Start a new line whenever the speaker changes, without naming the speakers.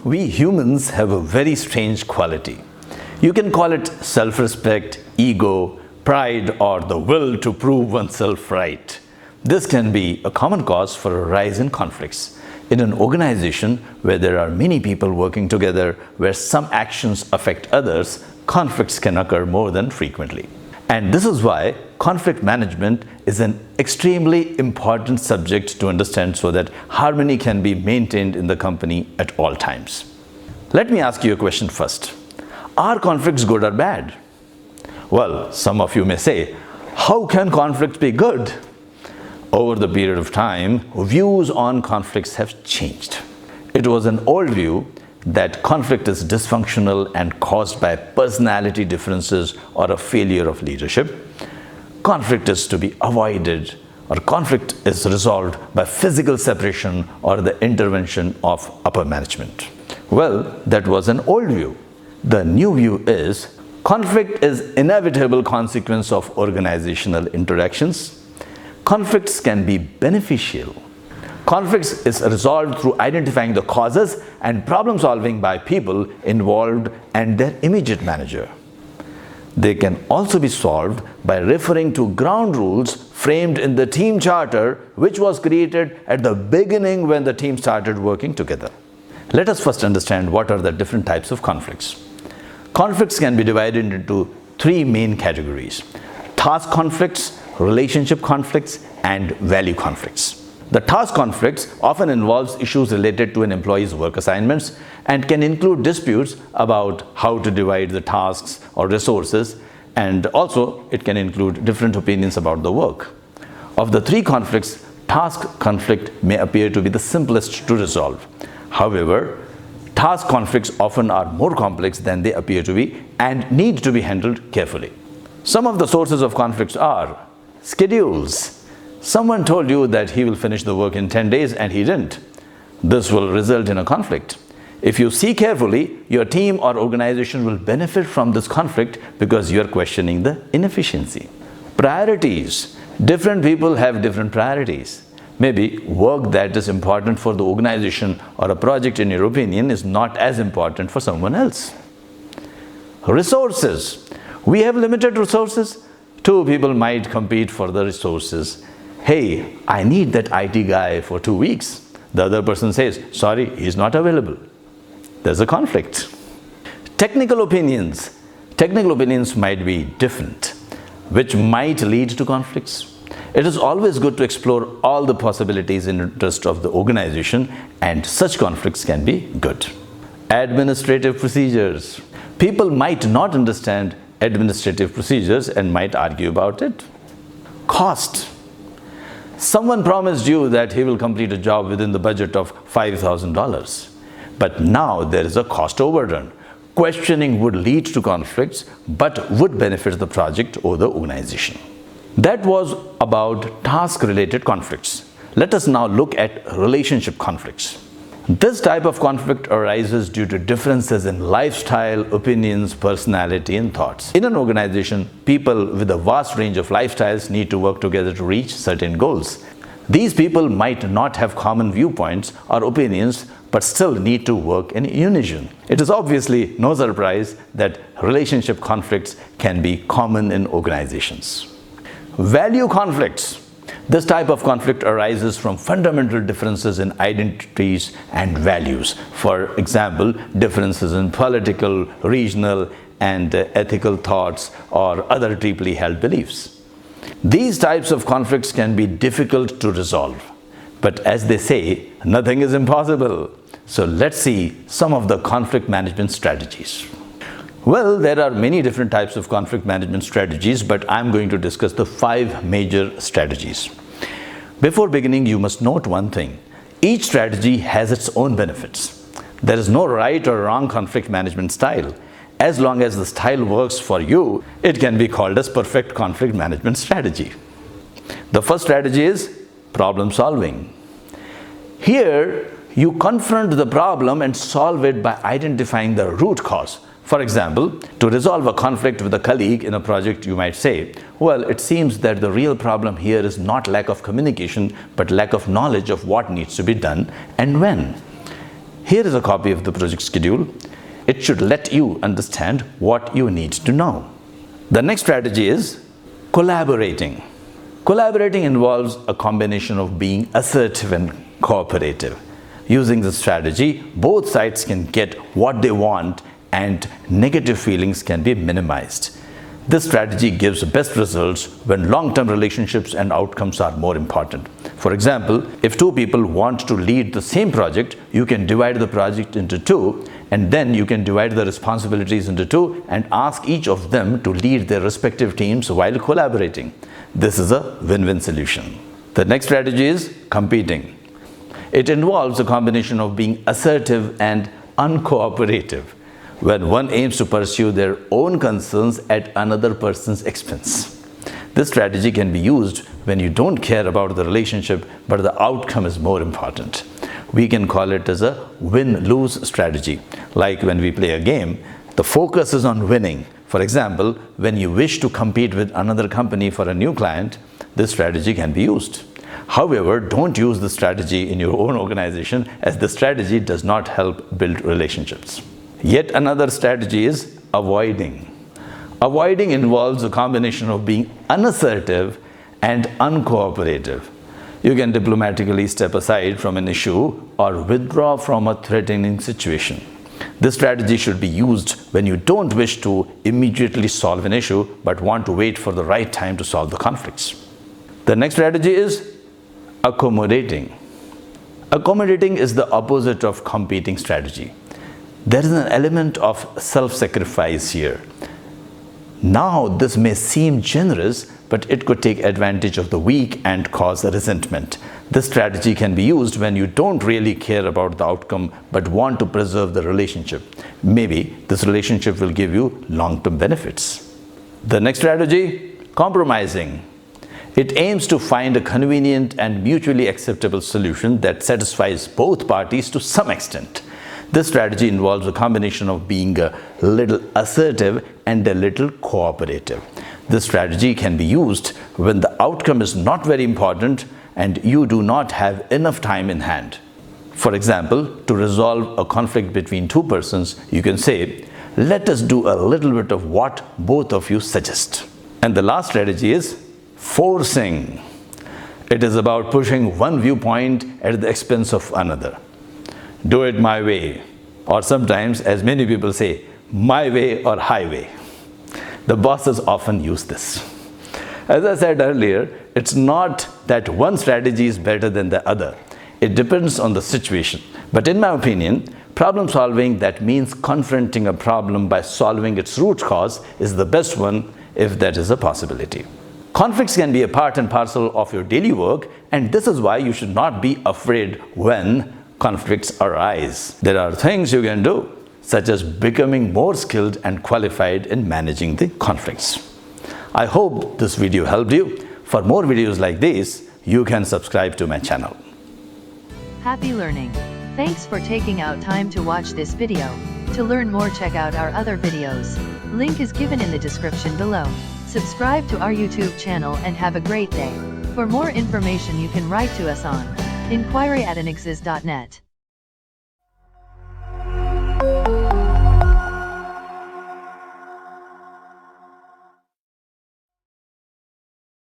We humans have a very strange quality. You can call it self-respect, ego, pride, or the will to prove oneself right. This can be a common cause for a rise in conflicts. In an organization where there are many people working together, where some actions affect others, conflicts can occur more than frequently. And this is why conflict management is an extremely important subject to understand so that harmony can be maintained in the company at all times. Let me ask you a question first. Are conflicts good or bad? Well, some of you may say, how can conflict be good? Over the period of time, views on conflicts have changed. It was an old view that conflict is dysfunctional and caused by personality differences or a failure of leadership. Conflict is to be avoided, or conflict is resolved by physical separation or the intervention of upper management. Well, that was an old view. The new view is conflict is inevitable consequence of organizational interactions. Conflicts can be beneficial. Conflicts is resolved through identifying the causes and problem solving by people involved and their immediate manager. They can also be solved by referring to ground rules framed in the team charter, which was created at the beginning when the team started working together. Let us first understand what are the different types of conflicts. Conflicts can be divided into three main categories: task conflicts, relationship conflicts, and value conflicts. The task conflicts often involves issues related to an employee's work assignments and can include disputes about how to divide the tasks or resources, and also it can include different opinions about the work. Of the three conflicts, task conflict may appear to be the simplest to resolve. However, task conflicts often are more complex than they appear to be and need to be handled carefully. Some of the sources of conflicts are schedules. Someone told you that he will finish the work in 10 days and he didn't. This will result in a conflict. If you see carefully, your team or organization will benefit from this conflict because you are questioning the inefficiency. Priorities. Different people have different priorities. Maybe work that is important for the organization or a project, in your opinion, is not as important for someone else. Resources. We have limited resources. Two people might compete for the resources. Hey, I need that IT guy for 2 weeks. The other person says, sorry, he's not available. There's a conflict. Technical opinions. Technical opinions might be different, which might lead to conflicts. It is always good to explore all the possibilities in interest of the organization, and such conflicts can be good. Administrative procedures. People might not understand administrative procedures and might argue about it. Cost. Someone promised you that he will complete a job within the budget of $5,000, but now there is a cost overrun. Questioning would lead to conflicts, but would benefit the project or the organization. That was about task-related conflicts. Let us now look at relationship conflicts. This type of conflict arises due to differences in lifestyle, opinions, personality, and thoughts. In an organization, people with a vast range of lifestyles need to work together to reach certain goals. These people might not have common viewpoints or opinions, but still need to work in unison. It is obviously no surprise that relationship conflicts can be common in organizations. Value conflicts. This type of conflict arises from fundamental differences in identities and values. For example, differences in political, regional, and ethical thoughts or other deeply held beliefs. These types of conflicts can be difficult to resolve. But as they say, nothing is impossible. So let's see some of the conflict management strategies. Well, there are many different types of conflict management strategies, but I'm going to discuss the 5 major strategies. Before beginning, you must note one thing. Each strategy has its own benefits. There is no right or wrong conflict management style. As long as the style works for you, it can be called as perfect conflict management strategy. The first strategy is problem solving. Here, you confront the problem and solve it by identifying the root cause. For example, to resolve a conflict with a colleague in a project, you might say, well, it seems that the real problem here is not lack of communication, but lack of knowledge of what needs to be done and when. Here is a copy of the project schedule. It should let you understand what you need to know. The next strategy is collaborating. Collaborating involves a combination of being assertive and cooperative. Using this strategy, both sides can get what they want and negative feelings can be minimized. This strategy gives best results when long-term relationships and outcomes are more important. For example, if two people want to lead the same project, you can divide the project into two, and then you can divide the responsibilities into two and ask each of them to lead their respective teams while collaborating. This is a win-win solution. The next strategy is competing. It involves a combination of being assertive and uncooperative, when one aims to pursue their own concerns at another person's expense. This strategy can be used when you don't care about the relationship, but the outcome is more important. We can call it as a win-lose strategy. Like when we play a game, the focus is on winning. For example, when you wish to compete with another company for a new client, this strategy can be used. However, don't use this strategy in your own organization, as the strategy does not help build relationships. Yet another strategy is avoiding. Avoiding involves a combination of being unassertive and uncooperative. You can diplomatically step aside from an issue or withdraw from a threatening situation. This strategy should be used when you don't wish to immediately solve an issue but want to wait for the right time to solve the conflicts. The next strategy is accommodating. Accommodating is the opposite of competing strategy. There is an element of self-sacrifice here. Now, this may seem generous, but it could take advantage of the weak and cause resentment. This strategy can be used when you don't really care about the outcome but want to preserve the relationship. Maybe this relationship will give you long-term benefits. The next strategy, compromising. It aims to find a convenient and mutually acceptable solution that satisfies both parties to some extent. This strategy involves a combination of being a little assertive and a little cooperative. This strategy can be used when the outcome is not very important and you do not have enough time in hand. For example, to resolve a conflict between two persons, you can say, "Let us do a little bit of what both of you suggest." And the last strategy is forcing. It is about pushing one viewpoint at the expense of another. Do it my way, or sometimes, as many people say, my way or highway. The bosses often use this. As I said earlier, it's not that one strategy is better than the other. It depends on the situation. But in my opinion, problem solving that means confronting a problem by solving its root cause is the best one, if that is a possibility. Conflicts can be a part and parcel of your daily work, and this is why you should not be afraid when conflicts arise. There are things you can do, such as becoming more skilled and qualified in managing the conflicts. I hope this video helped you. For more videos like this, you can subscribe to my channel.
Happy learning! Thanks for taking out time to watch this video. To learn more, check out our other videos. Link is given in the description below. Subscribe to our YouTube channel and have a great day. For more information, you can write to us on inquiry@anexas.net.